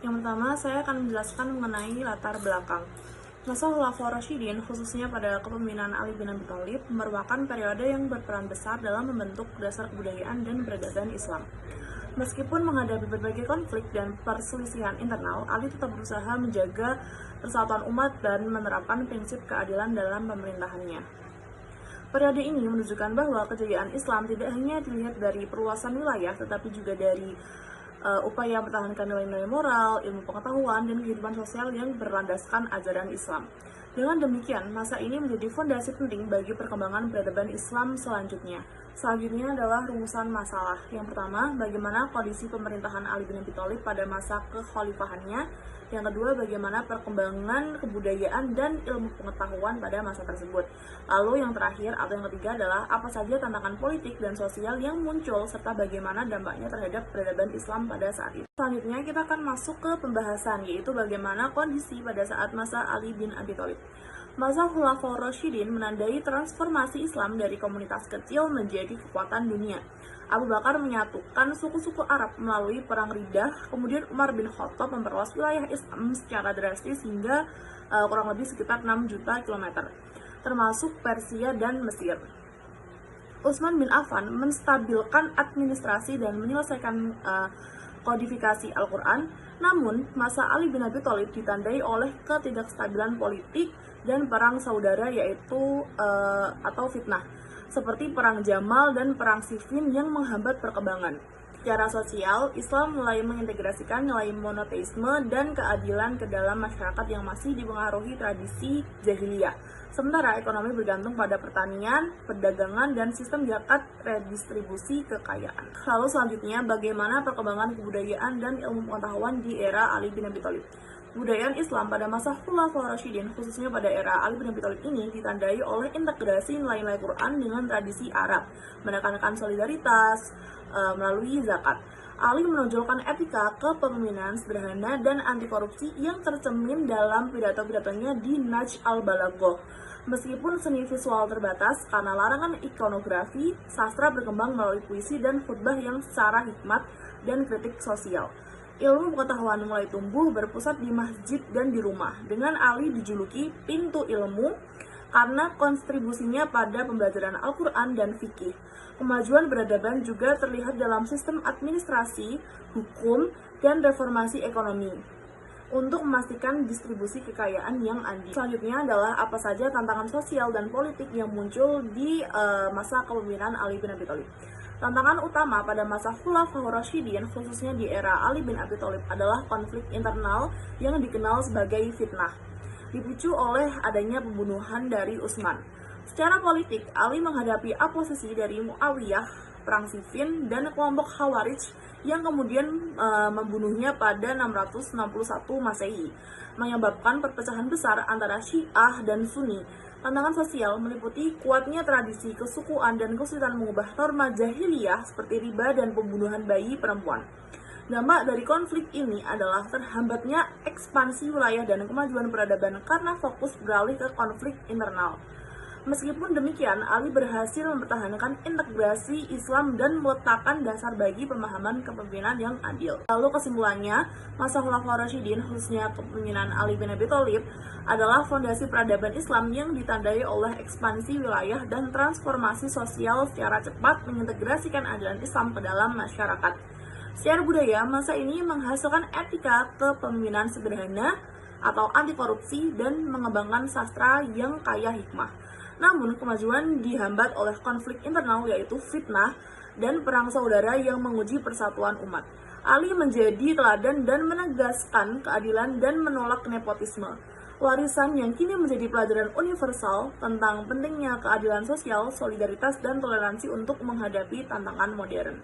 Yang pertama, saya akan menjelaskan mengenai latar belakang. Masa Khulafaur Rasyidin, khususnya pada kepemimpinan Ali bin Abi Thalib, merupakan periode yang berperan besar dalam membentuk dasar kebudayaan dan peradaban Islam. Meskipun menghadapi berbagai konflik dan perselisihan internal, Ali tetap berusaha menjaga persatuan umat dan menerapkan prinsip keadilan dalam pemerintahannya. Periode ini menunjukkan bahwa kejayaan Islam tidak hanya dilihat dari perluasan wilayah, tetapi juga dari upaya mempertahankan nilai-nilai moral, ilmu pengetahuan, dan kehidupan sosial yang berlandaskan ajaran Islam. Dengan demikian, masa ini menjadi fondasi penting bagi perkembangan peradaban Islam selanjutnya. Selanjutnya adalah rumusan masalah. Yang pertama, bagaimana kondisi pemerintahan Ali bin Abi Thalib pada masa kekhalifahannya. Yang kedua, bagaimana perkembangan kebudayaan dan ilmu pengetahuan pada masa tersebut. Lalu yang terakhir atau yang ketiga adalah apa saja tantangan politik dan sosial yang muncul serta bagaimana dampaknya terhadap peradaban Islam pada saat itu. Selanjutnya kita akan masuk ke pembahasan, yaitu bagaimana kondisi pada saat masa Ali bin Abi Thalib. Masa Khulafaur Rasyidin menandai transformasi Islam dari komunitas kecil menjadi kekuatan dunia. Abu Bakar menyatukan suku-suku Arab melalui Perang Riddah, kemudian Umar bin Khattab memperluas wilayah Islam secara drastis hingga kurang lebih sekitar 6 juta kilometer, termasuk Persia dan Mesir. Utsman bin Affan menstabilkan administrasi dan menyelesaikan kodifikasi Al-Quran. Namun, masa Ali bin Abi Thalib ditandai oleh ketidakstabilan politik dan perang saudara yaitu atau fitnah, seperti Perang Jamal dan Perang Siffin yang menghambat perkembangan. Secara sosial, Islam mulai mengintegrasikan nilai monoteisme dan keadilan ke dalam masyarakat yang masih dipengaruhi tradisi jahiliyah. Sementara ekonomi bergantung pada pertanian, perdagangan, dan sistem zakat redistribusi kekayaan. Lalu selanjutnya, bagaimana perkembangan kebudayaan dan ilmu pengetahuan di era Ali bin Abi Thalib. Kebudayaan Islam pada masa Khulafaur Rasyidin, khususnya pada era Ali bin Abi Thalib ini, ditandai oleh integrasi nilai-nilai Quran dengan tradisi Arab, menekankan solidaritas melalui zakat. Ali menonjolkan etika kepemimpinan sederhana dan anti korupsi yang tercermin dalam pidato-pidatonya di Nahj al-Balaghah. Meskipun seni visual terbatas karena larangan ikonografi, sastra berkembang melalui puisi dan khutbah yang secara hikmat dan kritik sosial. Ilmu pengetahuan mulai tumbuh berpusat di masjid dan di rumah, dengan Ali dijuluki pintu ilmu karena kontribusinya pada pembelajaran Al-Quran dan fikih. Kemajuan peradaban juga terlihat dalam sistem administrasi, hukum, dan reformasi ekonomi untuk memastikan distribusi kekayaan yang adil. Selanjutnya adalah apa saja tantangan sosial dan politik yang muncul di masa kepemimpinan Ali bin Abi Thalib. Tantangan utama pada masa Khulafaur Rasyidin, khususnya di era Ali bin Abi Thalib, adalah konflik internal yang dikenal sebagai fitnah, dipicu oleh adanya pembunuhan dari Utsman. Secara politik, Ali menghadapi oposisi dari Muawiyah, Perang Siffin, dan kelompok Khawarij yang kemudian membunuhnya pada 661 Masehi, menyebabkan perpecahan besar antara Syiah dan Sunni. Tantangan sosial meliputi kuatnya tradisi kesukuan dan kesulitan mengubah norma jahiliyah seperti riba dan pembunuhan bayi perempuan. Dampak dari konflik ini adalah terhambatnya ekspansi wilayah dan kemajuan peradaban karena fokus beralih ke konflik internal. Meskipun demikian, Ali berhasil mempertahankan integrasi Islam dan meletakkan dasar bagi pemahaman kepemimpinan yang adil. Lalu kesimpulannya, masa Khulafaur Rasyidin, khususnya kepemimpinan Ali bin Abi Thalib, adalah fondasi peradaban Islam yang ditandai oleh ekspansi wilayah dan transformasi sosial secara cepat mengintegrasikan ajaran Islam ke dalam masyarakat. Secara budaya, masa ini menghasilkan etika kepemimpinan sederhana atau anti korupsi dan mengembangkan sastra yang kaya hikmah. Namun, kemajuan dihambat oleh konflik internal yaitu fitnah dan perang saudara yang menguji persatuan umat. Ali menjadi teladan dan menegaskan keadilan dan menolak nepotisme. Warisan yang kini menjadi pelajaran universal tentang pentingnya keadilan sosial, solidaritas, dan toleransi untuk menghadapi tantangan modern.